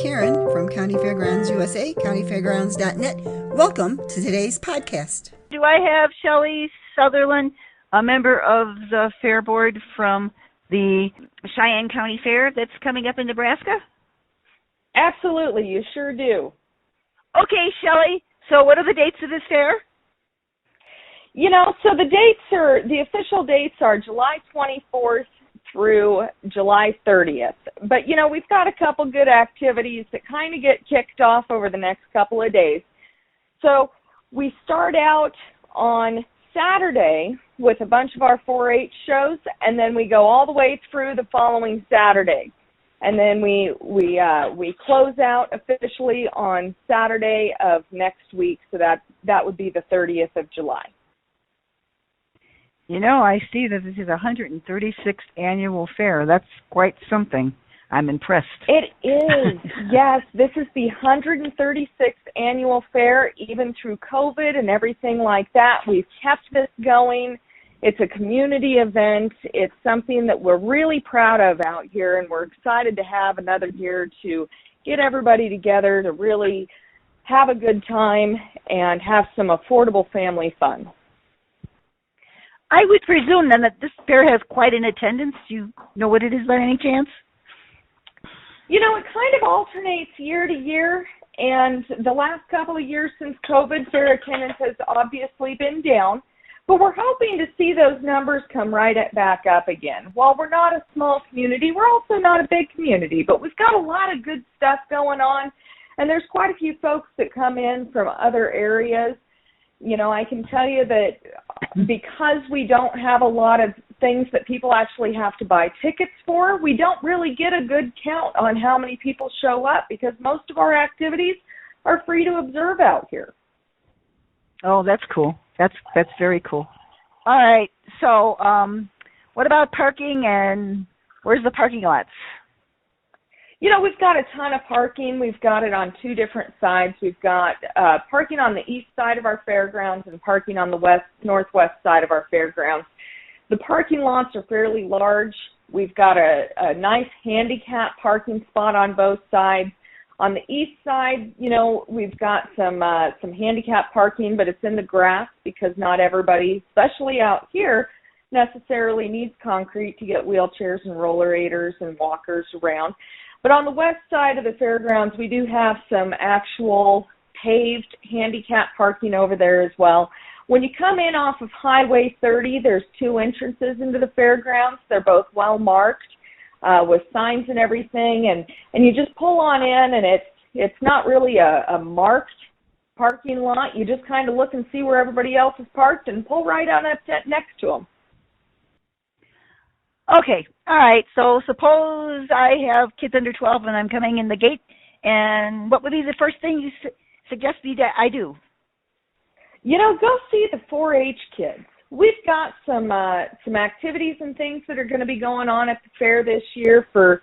Karen from County Fairgrounds USA, countyfairgrounds.net. Welcome to today's podcast. Do I have Shelly Sutherland, a member of the Fairboard from the Cheyenne County Fair that's coming up in Nebraska? Absolutely, you sure do. Okay, Shelly, so what are the dates of this fair? So the official dates are July 24th through July 30th. But, we've got a couple good activities that kind of get kicked off over the next couple of days. So we start out on Saturday with a bunch of our 4-H shows, and then we go all the way through the following Saturday. And then we close out officially on Saturday of next week, so that would be the 30th of July. I see that this is the 136th annual fair. That's quite something. I'm impressed. It is. Yes, this is the 136th annual fair, even through COVID and everything like that. We've kept this going. It's a community event. It's something that we're really proud of out here, and we're excited to have another year to get everybody together to really have a good time and have some affordable family fun. I would presume then that this fair has quite an attendance. Do you know what it is by any chance? It kind of alternates year to year, and the last couple of years since COVID, fair attendance has obviously been down, but we're hoping to see those numbers come right back up again. While we're not a small community, we're also not a big community, but we've got a lot of good stuff going on, and there's quite a few folks that come in from other areas. I can tell you that because we don't have a lot of things that people actually have to buy tickets for, we don't really get a good count on how many people show up because most of our activities are free to observe out here. Oh, that's cool. That's very cool. All right. So what about parking, and where's the parking lots? We've got a ton of parking. We've got it on two different sides. We've got parking on the east side of our fairgrounds and parking on the northwest side of our fairgrounds. The parking lots are fairly large. We've got a nice handicap parking spot on both sides. On the east side, we've got some handicap parking, but it's in the grass because not everybody, especially out here, necessarily needs concrete to get wheelchairs and roller-aiders and walkers around. But on the west side of the fairgrounds, we do have some actual paved handicap parking over there as well. When you come in off of Highway 30, there's two entrances into the fairgrounds. They're both well marked with signs and everything, and you just pull on in, and it's not really a marked parking lot. You just kind of look and see where everybody else is parked and pull right on up next to them. Okay, all right, so suppose I have kids under 12 and I'm coming in the gate, and what would be the first thing you suggest I do? Go see the 4-H kids. We've got some activities and things that are going to be going on at the fair this year for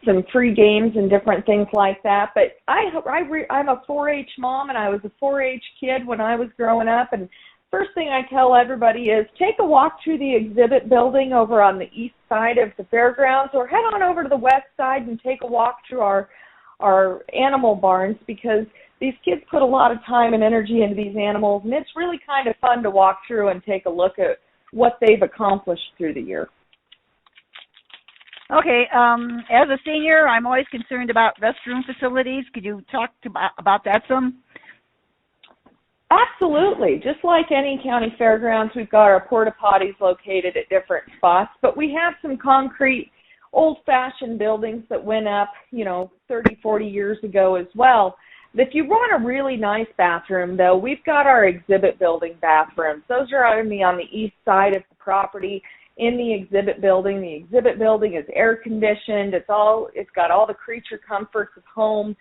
some free games and different things like that, but I'm a 4-H mom, and I was a 4-H kid when I was growing up, and first thing I tell everybody is take a walk through the exhibit building over on the east side of the fairgrounds, or head on over to the west side and take a walk through our animal barns, because these kids put a lot of time and energy into these animals, and it's really kind of fun to walk through and take a look at what they've accomplished through the year. Okay, as a senior, I'm always concerned about restroom facilities. Could you talk about that some? Absolutely. Just like any county fairgrounds, we've got our porta potties located at different spots, but we have some concrete, old-fashioned buildings that went up, 30, 40 years ago as well. If you want a really nice bathroom, though, we've got our exhibit building bathrooms. Those are only on the east side of the property in the exhibit building. The exhibit building is air-conditioned. It's got all the creature comforts of home.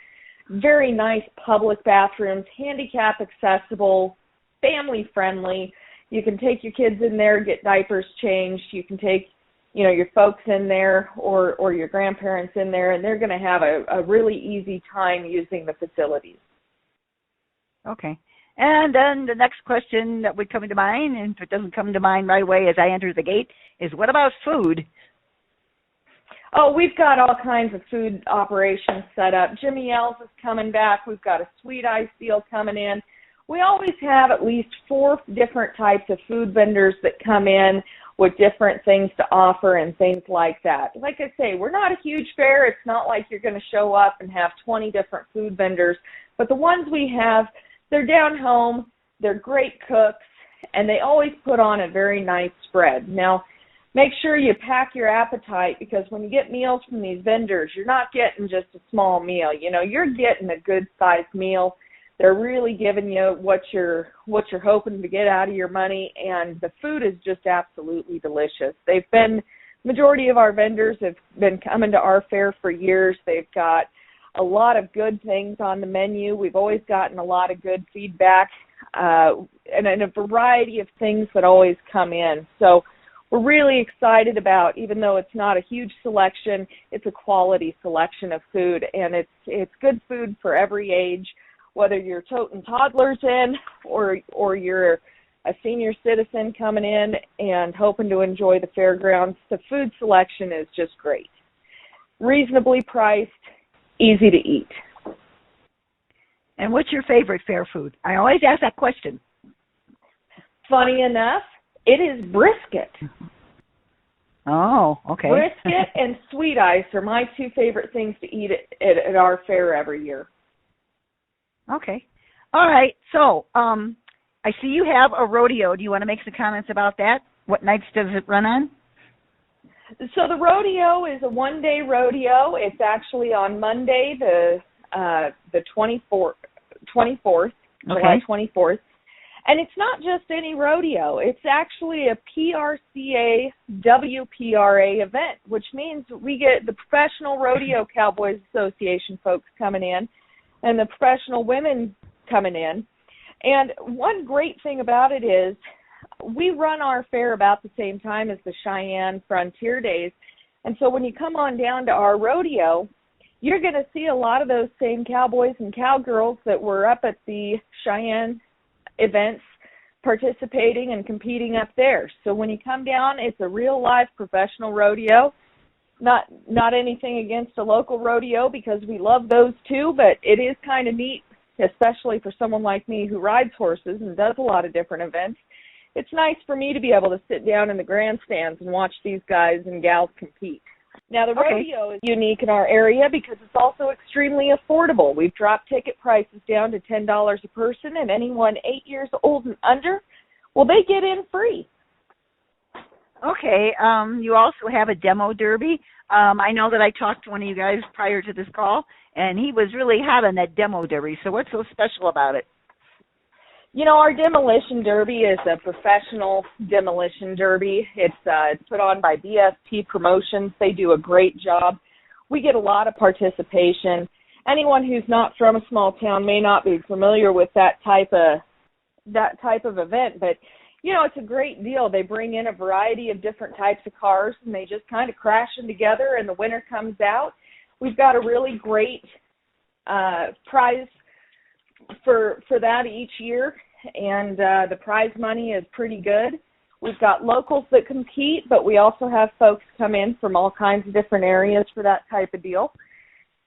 Very nice public bathrooms, handicap accessible, family friendly. You can take your kids in there, get diapers changed. You can take, your folks in there or your grandparents in there, and they're going to have a really easy time using the facilities. Okay. And then the next question that would come to mind, and if it doesn't come to mind right away as I enter the gate, is what about food? Oh, we've got all kinds of food operations set up. Jimmy L's is coming back. We've got a sweet ice deal coming in. We always have at least 4 different types of food vendors that come in with different things to offer and things like that. Like I say, we're not a huge fair. It's not like you're going to show up and have 20 different food vendors. But the ones we have, they're down home, they're great cooks, and they always put on a very nice spread. Now, make sure you pack your appetite, because when you get meals from these vendors, you're not getting just a small meal. You know, you're getting a good-sized meal. They're really giving you what you're hoping to get out of your money, and the food is just absolutely delicious. Majority of our vendors have been coming to our fair for years. They've got a lot of good things on the menu. We've always gotten a lot of good feedback, and a variety of things that always come in. So we're really excited about, even though it's not a huge selection, it's a quality selection of food, and it's good food for every age, whether you're toting toddlers in or you're a senior citizen coming in and hoping to enjoy the fairgrounds. The food selection is just great. Reasonably priced, easy to eat. And what's your favorite fair food? I always ask that question. Funny enough, it is brisket. Oh, okay. Brisket and sweet ice are my 2 favorite things to eat at our fair every year. Okay. All right. So, I see you have a rodeo. Do you want to make some comments about that? What nights does it run on? So the rodeo is a 1-day rodeo. It's actually on Monday, the 24th, July 24th. And it's not just any rodeo. It's actually a PRCA WPRA event, which means we get the Professional Rodeo Cowboys Association folks coming in and the professional women coming in. And one great thing about it is we run our fair about the same time as the Cheyenne Frontier Days. And so when you come on down to our rodeo, you're going to see a lot of those same cowboys and cowgirls that were up at the Cheyenne events participating and competing up there. So when you come down, it's a real live professional rodeo. Not anything against a local rodeo, because we love those too, but it is kind of neat, especially for someone like me who rides horses and does a lot of different events. It's nice for me to be able to sit down in the grandstands and watch these guys and gals compete. Now, the rodeo is unique in our area because it's also extremely affordable. We've dropped ticket prices down to $10 a person, and anyone 8 years old and under, well, they get in free. Okay. You also have a demo derby. I know that I talked to one of you guys prior to this call, and he was really hot on that demo derby. So what's so special about it? You know, our Demolition Derby is a professional demolition derby. It's put on by BST Promotions. They do a great job. We get a lot of participation. Anyone who's not from a small town may not be familiar with that type of event, but you know, it's a great deal. They bring in a variety of different types of cars, and they just kind of crash them together, and the winner comes out. We've got a really great prize for that each year, and the prize money is pretty good. We've got locals that compete, but we also have folks come in from all kinds of different areas for that type of deal.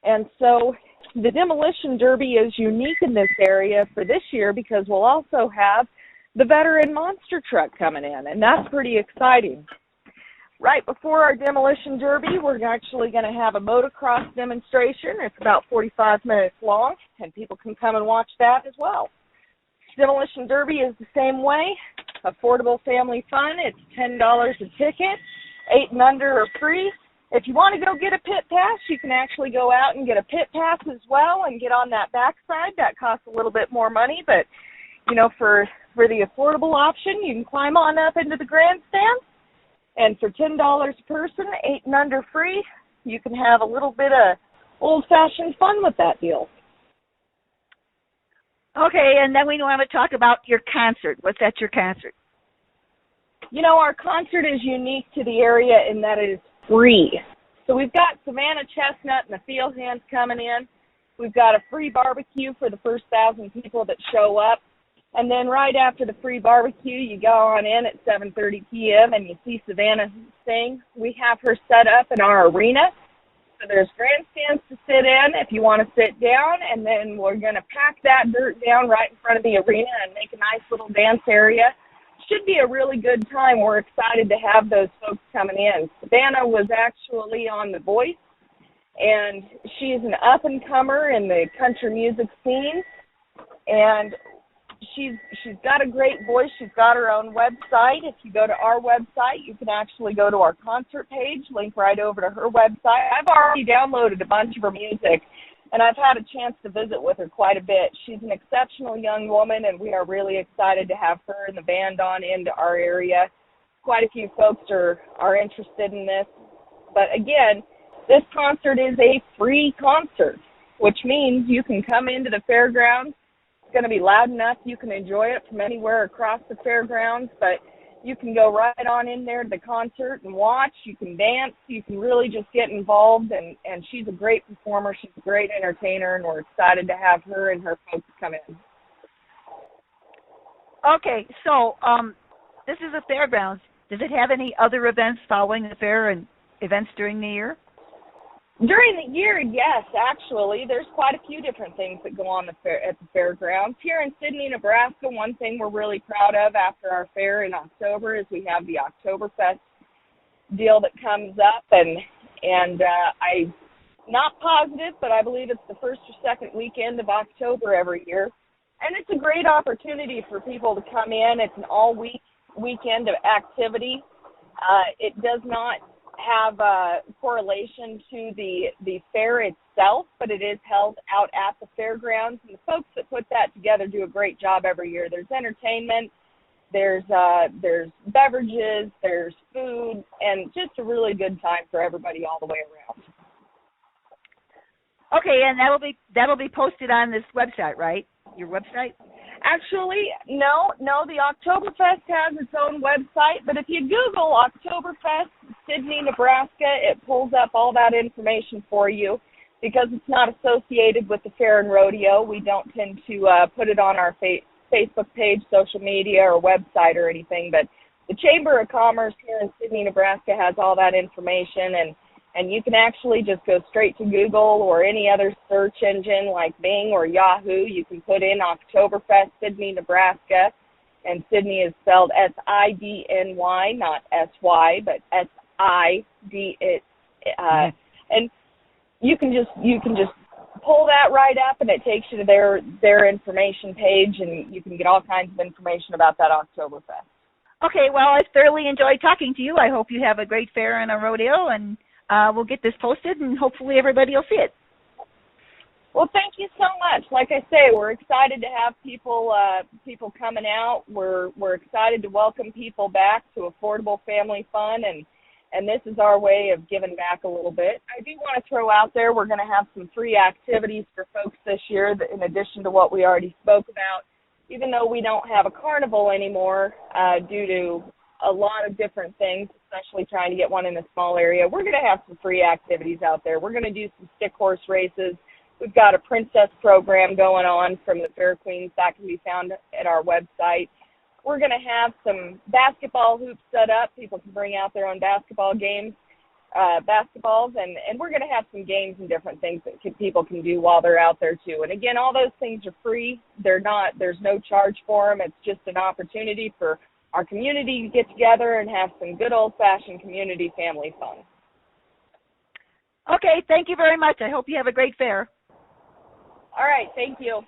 And so the Demolition Derby is unique in this area for this year because we'll also have the veteran monster truck coming in, and that's pretty exciting. Right before our Demolition Derby, we're actually going to have a motocross demonstration. It's about 45 minutes long, and people can come and watch that as well. Demolition Derby is the same way, affordable family fun. It's $10 a ticket, 8 and under are free. If you want to go get a pit pass, you can actually go out and get a pit pass as well and get on that backside. That costs a little bit more money, but you know, for the affordable option, you can climb on up into the grandstand. And for $10 a person, 8 and under free, you can have a little bit of old-fashioned fun with that deal. Okay, and then we want to talk about your concert. What's at your concert? You know, our concert is unique to the area in that it is free. So we've got Savannah Chestnut and the Field Hands coming in. We've got a free barbecue for the first 1,000 people that show up. And then right after the free barbecue, you go on in at 7:30 p.m. and you see Savannah sing. We have her set up in our arena. So there's grandstands to sit in if you want to sit down, and then we're going to pack that dirt down right in front of the arena and make a nice little dance area. Should be a really good time. We're excited to have those folks coming in. Savannah was actually on The Voice, and she's an up-and-comer in the country music scene, and she's got a great voice. She's got her own website. If you go to our website, you can actually go to our concert page, link right over to her website. I've already downloaded a bunch of her music, and I've had a chance to visit with her quite a bit. She's an exceptional young woman, and we are really excited to have her and the band on into our area. Quite a few folks are interested in this. But again, this concert is a free concert, which means you can come into the fairgrounds. It's going to be loud enough you can enjoy it from anywhere across the fairgrounds, but you can go right on in there to the concert and watch. You can dance. You can really just get involved, and she's a great performer. She's a great entertainer, and we're excited to have her and her folks come in. Okay, so this is a fairgrounds. Does it have any other events following the fair and events during the year? During the year, yes, actually. There's quite a few different things that go on at the fairgrounds. Here in Sidney, Nebraska, one thing we're really proud of after our fair in October is we have the Oktoberfest deal that comes up, and I'm not positive, but I believe it's the first or second weekend of October every year. And it's a great opportunity for people to come in. It's an all-weekend of activity. It does not have a correlation to the fair itself, but it is held out at the fairgrounds, and the folks that put that together do a great job every year. There's entertainment, there's beverages, there's food, and just a really good time for everybody all the way around. Okay, and that'll be posted on this website, right? Your website? Actually, no, the Oktoberfest has its own website, but if you Google Oktoberfest Sidney, Nebraska, it pulls up all that information for you. Because it's not associated with the fair and rodeo, we don't tend to put it on our Facebook page, social media, or website or anything, but the Chamber of Commerce here in Sidney, Nebraska has all that information, and you can actually just go straight to Google or any other search engine like Bing or Yahoo. You can put in Oktoberfest Sidney, Nebraska, and Sidney is spelled S-I-D-N-Y, not S-Y, but S-I-D. And you can just pull that right up, and it takes you to their information page, and you can get all kinds of information about that Oktoberfest. Okay, well, I thoroughly enjoyed talking to you. I hope you have a great fair and a rodeo, and we'll get this posted, and hopefully everybody will see it. Well, thank you so much. Like I say, we're excited to have people coming out. We're excited to welcome people back to affordable family fun, and this is our way of giving back a little bit. I do want to throw out there we're going to have some free activities for folks this year that, in addition to what we already spoke about. Even though we don't have a carnival anymore due to a lot of different things, especially trying to get one in a small area, we're going to have some free activities out there. We're going to do some stick horse races. We've got a princess program going on from the Fair Queens that can be found at our website. We're going to have some basketball hoops set up. People can bring out their own basketballs, and we're going to have some games and different things that people can do while they're out there too. And again, all those things are free. There's no charge for them. It's just an opportunity for our community to get together and have some good old-fashioned community family fun. Okay, thank you very much. I hope you have a great fair. All right, thank you.